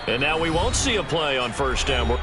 And now we won't see a play on first down.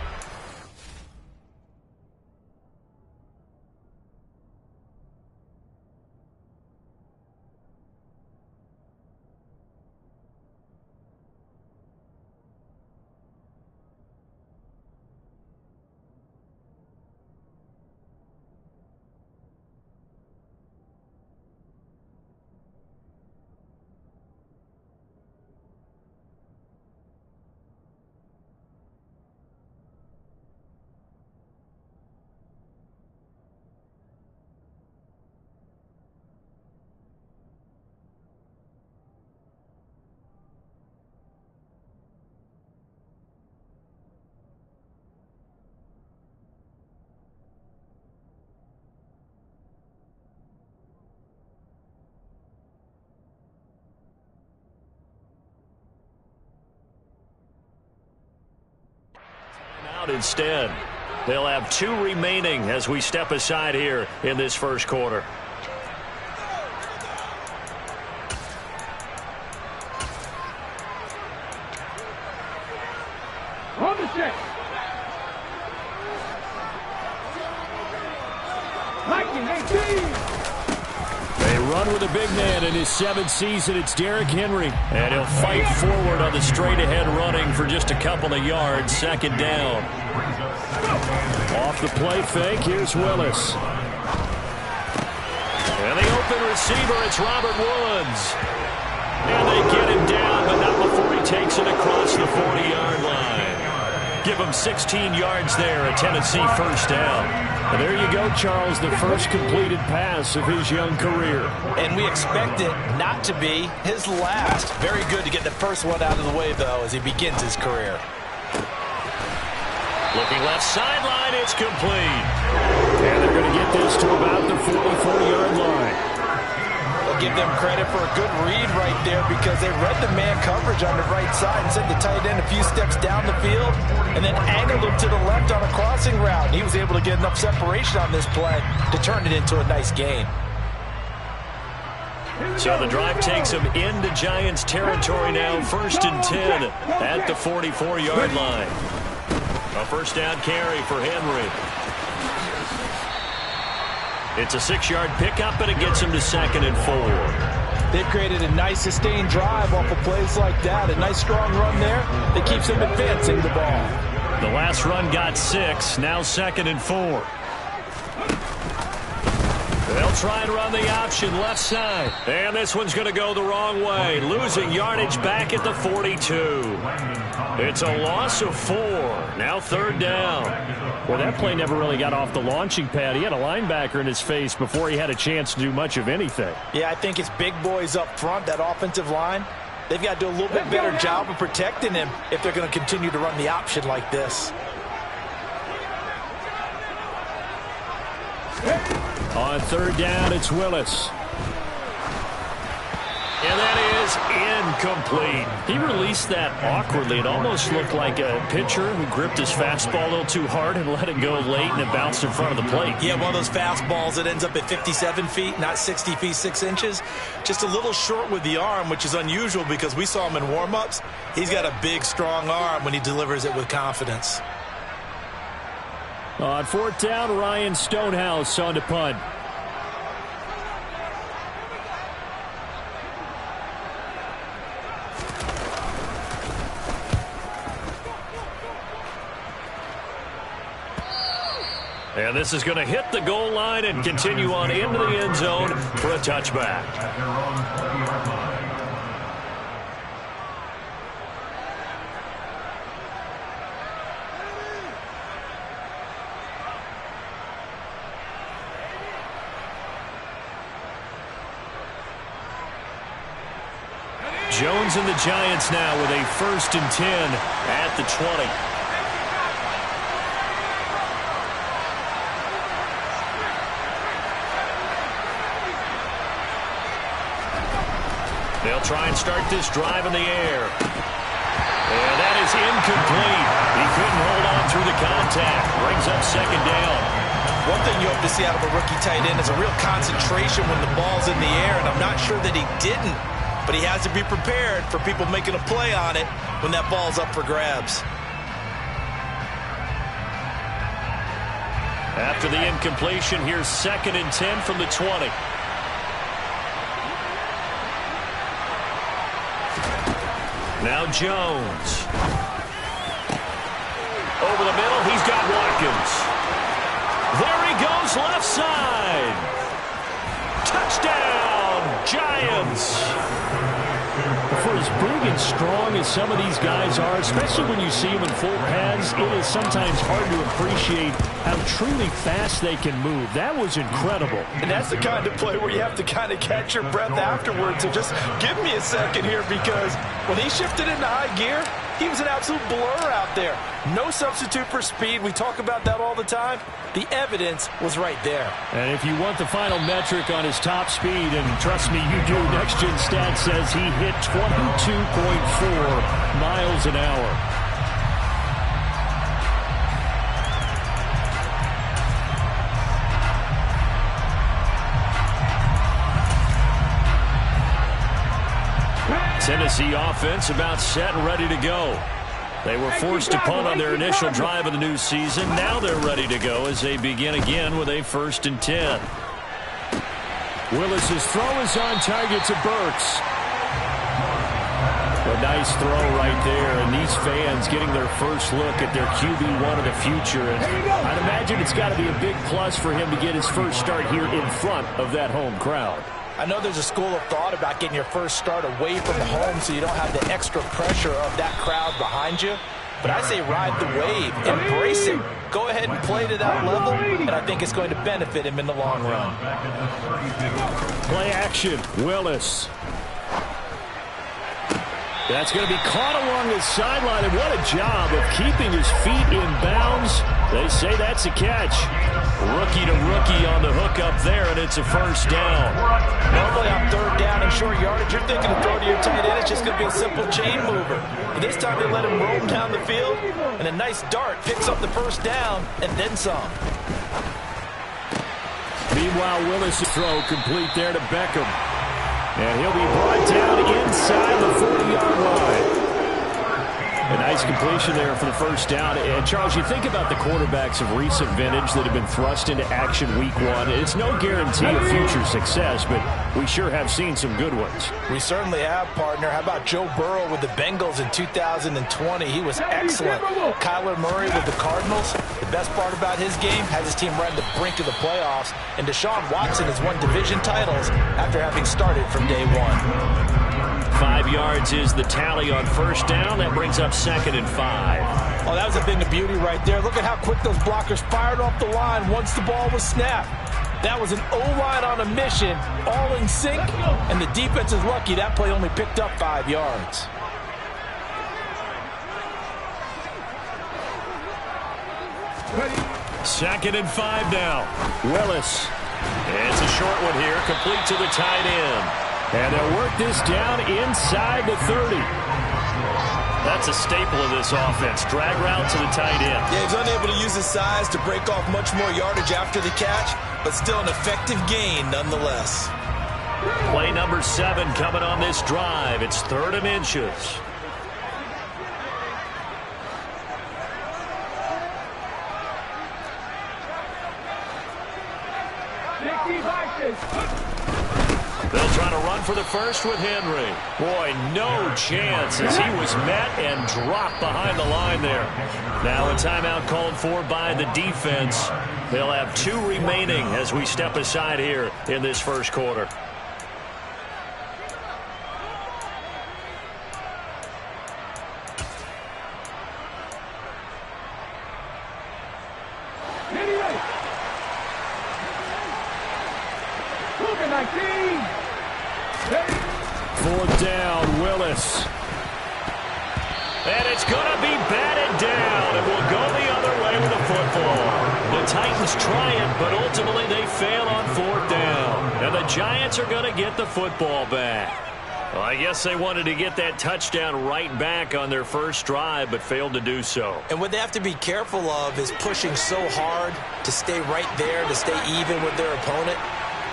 Instead, they'll have 2 remaining as we step aside here in this first quarter. On the set. They run with a big man in his 7th season. It's Derrick Henry. And he'll fight forward on the straight-ahead running for just a couple of yards. Second down. Off the play fake, here's Willis. And the open receiver, it's Robert Woods. And they get him down, but not before he takes it across the 40-yard line. Give him 16 yards there, a Tennessee first down. And there you go, Charles, the first completed pass of his young career. And we expect it not to be his last. Very good to get the first one out of the way, though, as he begins his career. Looking left sideline, it's complete. And they're going to get this to about the 44-yard line. We'll give them credit for a good read right there because they read the man coverage on the right side and sent the tight end a few steps down the field and then angled him to the left on a crossing route. He was able to get enough separation on this play to turn it into a nice gain. So the drive takes him into Giants territory now, 1st and 10 at the 44-yard line. A first down carry for Henry. It's a 6-yard pickup, and it gets him to 2nd and 4. They've created a nice sustained drive off of plays like that. A nice strong run there that keeps them advancing the ball. The last run got 6, now 2nd and 4. They'll try and run the option left side. And this one's going to go the wrong way. Losing yardage back at the 42. It's a loss of 4. Now 3rd down. Well, that play never really got off the launching pad. He had a linebacker in his face before he had a chance to do much of anything. Yeah, I think it's big boys up front, that offensive line. They've got to do a little bit better job of protecting him if they're going to continue to run the option like this. On 3rd down, it's Willis. And that is incomplete. He released that awkwardly. It almost looked like a pitcher who gripped his fastball a little too hard and let it go late, and it bounced in front of the plate. Yeah, one of those fastballs that ends up at 57 feet, not 60 feet, 6 inches. Just a little short with the arm, which is unusual because we saw him in warm-ups. He's got a big, strong arm when he delivers it with confidence. On 4th down, Ryan Stonehouse on to punt. And this is going to hit the goal line and continue on into the end zone for a touchback. Jones and the Giants now with a 1st and 10 at the 20. They'll try and start this drive in the air. And that is incomplete. He couldn't hold on through the contact. Brings up 2nd down. One thing you hope to see out of a rookie tight end is a real concentration when the ball's in the air, and I'm not sure that he didn't but he has to be prepared for people making a play on it when that ball's up for grabs. After the incompletion, here's 2nd and 10 from the 20. Now Jones. Over the middle, he's got Watkins. There he goes, left side. Touchdown, Giants. For as big and strong as some of these guys are, especially when you see them in full pads, it is sometimes hard to appreciate how truly fast they can move. That was incredible. And that's the kind of play where you have to kind of catch your breath afterwards. So just give me a second here, because when he shifted into high gear, he was an absolute blur out there. No substitute for speed. We talk about that all the time. The evidence was right there. And if you want the final metric on his top speed, and trust me, you do, Next Gen Stats says he hit 22.4 miles an hour. Tennessee offense about set and ready to go. They were forced to punt on their initial drive of the new season. Now they're ready to go as they begin again with a 1st and 10. Willis's throw is on target to Burks. A nice throw right there, and these fans getting their first look at their QB1 of the future. And I'd imagine it's got to be a big plus for him to get his first start here in front of that home crowd. I know there's a school of thought about getting your first start away from home so you don't have the extra pressure of that crowd behind you. But I say ride the wave, embrace it. Go ahead and play to that level, and I think it's going to benefit him in the long run. Play action, Willis. That's going to be caught along the sideline, and what a job of keeping his feet in bounds. They say that's a catch. Rookie to rookie on the hook up there, and it's a first down. Normally on 3rd down and short yardage, you're thinking to throw to your tight end. It's just going to be a simple chain mover. But this time they let him roam down the field, and a nice dart picks up the first down and then some. Meanwhile, Willis' throw complete there to Beckham. And he'll be brought down inside the 40-yard line. A nice completion there for the first down. And, Charles, you think about the quarterbacks of recent vintage that have been thrust into action week 1. It's no guarantee of future success, but we sure have seen some good ones. We certainly have, partner. How about Joe Burrow with the Bengals in 2020? He was excellent. Kyler Murray with the Cardinals. The best part about his game, has his team right at the brink of the playoffs. And Deshaun Watson has won division titles after having started from day 1. 5 yards is the tally on first down. That brings up 2nd and 5. Oh, that was a thing of beauty right there. Look at how quick those blockers fired off the line once the ball was snapped. That was an O-line on a mission, all in sync, and the defense is lucky that play only picked up 5 yards. Second and 5 now. Willis. It's a short one here, complete to the tight end. And they'll work this down inside the 30. That's a staple of this offense. Drag route to the tight end. Yeah, he's unable to use his size to break off much more yardage after the catch, but still an effective gain nonetheless. Play number 7 coming on this drive. It's 3rd and inches. They'll try to run for the first with Henry. Boy, no chance as he was met and dropped behind the line there. Now a timeout called for by the defense. They'll have 2 remaining as we step aside here in this first quarter. Fourth down, Willis. And it's going to be batted down. It will go the other way with the football. The Titans try it, but ultimately they fail on 4th down. And the Giants are going to get the football back. Well, I guess they wanted to get that touchdown right back on their first drive, but failed to do so. And what they have to be careful of is pushing so hard to stay right there, to stay even with their opponent.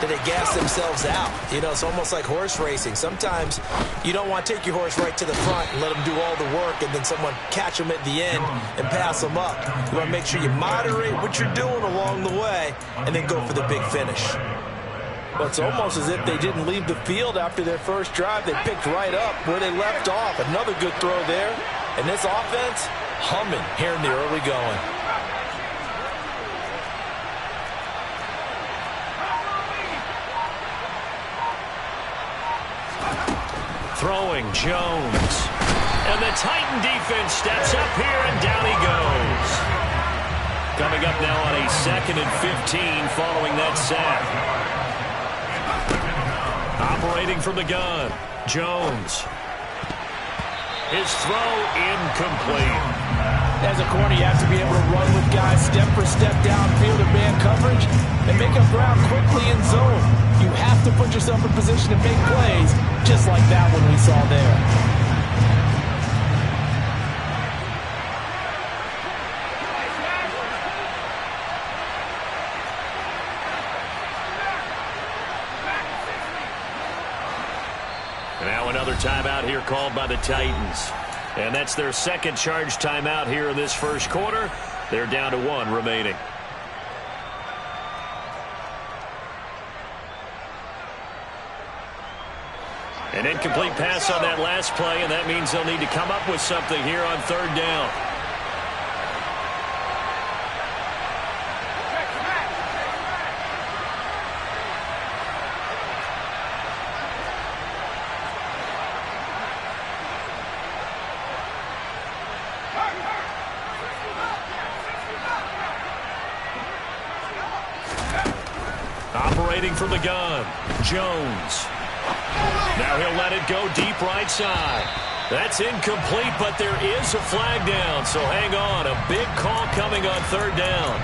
that they gas themselves out. You know, it's almost like horse racing. Sometimes you don't want to take your horse right to the front and let them do all the work and then someone catch them at the end and pass them up. You want to make sure you moderate what you're doing along the way and then go for the big finish. Well, it's almost as if they didn't leave the field after their first drive. They picked right up where they left off. Another good throw there. And this offense, humming here in the early going. Throwing Jones. And the Titan defense steps up here, and down he goes. Coming up now on a 2nd and 15 following that sack. Operating from the gun, Jones. His throw incomplete. As a corner, you have to be able to run with guys step for step downfield in man coverage and make up ground quickly in zone. You have to put yourself in position to make plays, just like that one we saw there. Now another timeout here called by the Titans. And that's their second charge timeout here in this first quarter. They're down to 1 remaining. An incomplete pass on that last play, and that means they'll need to come up with something here on 3rd down. Operating from the gun, Jones. Now he'll let it go deep right side. That's incomplete, but there is a flag down, so hang on. A big call coming on 3rd down.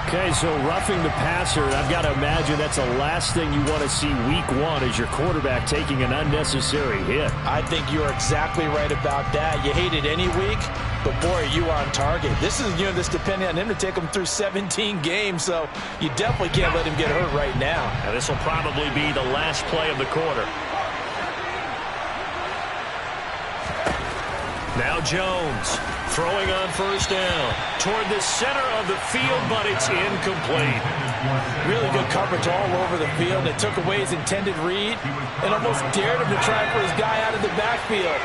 Okay, so roughing the passer, I've got to imagine that's the last thing you want to see week 1 as your quarterback taking an unnecessary hit. I think you're exactly right about that. You hate it any week, but boy, are you on target. This is, this depending on him to take him through 17 games, so you definitely can't let him get hurt right now. And this will probably be the last play of the quarter. Now Jones throwing on 1st down toward the center of the field, but it's incomplete. Really good coverage all over the field. It took away his intended read and almost dared him to try for his guy out of the backfield.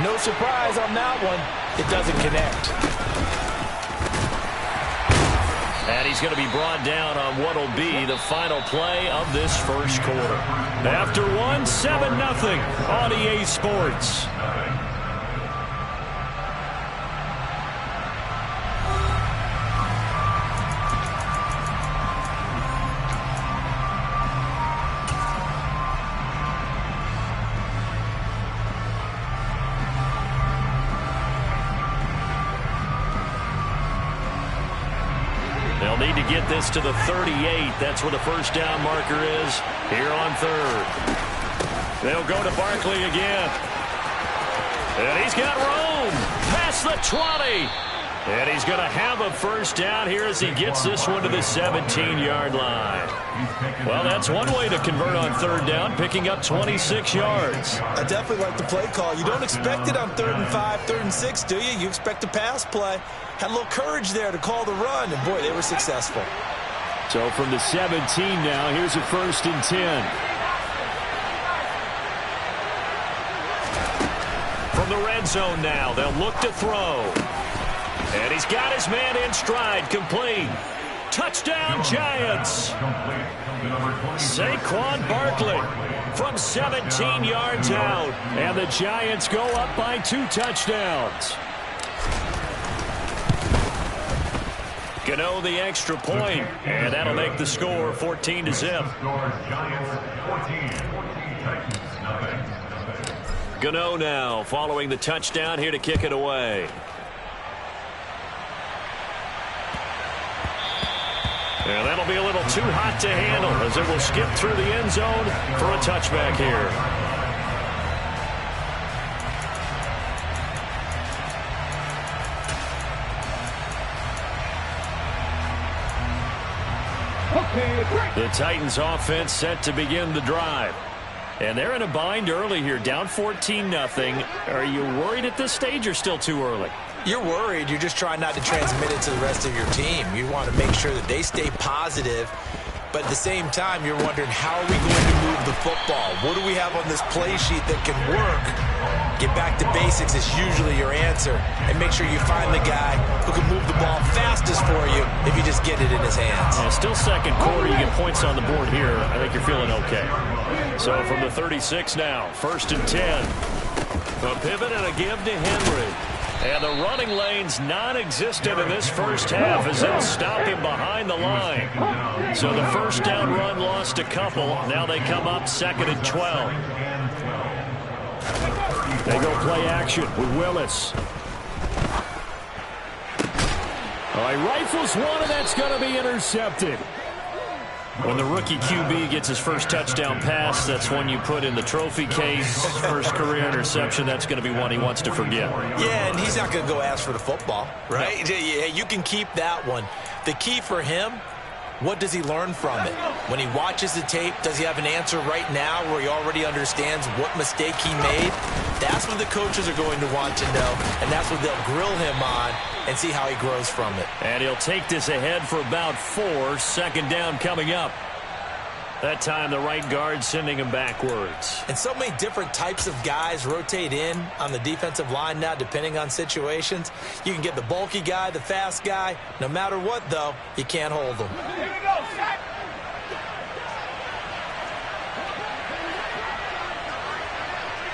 No surprise on that one. It doesn't connect. And he's going to be brought down on what will be the final play of this first quarter. After 1, 7-0 on EA Sports. They'll need to get this to the 38. That's where the 1st down marker is here on 3rd. They'll go to Barkley again. And he's got room past the 20. And he's going to have a 1st down here as he gets this one to the 17-yard line. Well, that's one way to convert on 3rd down, picking up 26 yards. I definitely like the play call. You don't expect it on 3rd and 5, 3rd and 6, do you? You expect a pass play. Had a little courage there to call the run, and boy, they were successful. So from the 17 now, here's a 1st and 10. From the red zone now, they'll look to throw. And he's got his man in stride, complete. Touchdown, Giants. Saquon Barkley from 17 yards out. And the Giants go up by 2 touchdowns. Gano the extra point, and that'll make the score 14-0. Gano now following the touchdown here to kick it away. And that'll be a little too hot to handle as it will skip through the end zone for a touchback here. The Titans offense set to begin the drive. And they're in a bind early here, down 14-0. Are you worried at this stage or still too early? You're worried. You're just trying not to transmit it to the rest of your team. You want to make sure that they stay positive. But at the same time, you're wondering, how are we going to move the football? What do we have on this play sheet that can work? Get back to basics is usually your answer. And make sure you find the guy who can move the ball fastest for you if you just get it in his hands. Yeah, still second quarter. You get points on the board here. I think you're feeling okay. So from the 36 now, 1st and 10. A pivot and a give to Henry. And the running lane's non-existent in this first half as they'll stop him behind the line. So the first down run lost a couple. Now they come up 2nd and 12. They go play action with Willis. All right, rifles one, and that's going to be intercepted. When the rookie QB gets his first touchdown pass, that's one you put in the trophy case. First career interception, that's going to be one he wants to forget. Yeah, and he's not going to go ask for the football, right? No. Yeah, you can keep that one. The key for him, what does he learn from it? When he watches the tape, does he have an answer right now where he already understands what mistake he made? That's what the coaches are going to want to know, and that's what they'll grill him on and see how he grows from it. And he'll take this ahead for about 4. 2nd down coming up. That time the right guard sending him backwards. And so many different types of guys rotate in on the defensive line now depending on situations. You can get the bulky guy, the fast guy. No matter what, though, you can't hold them.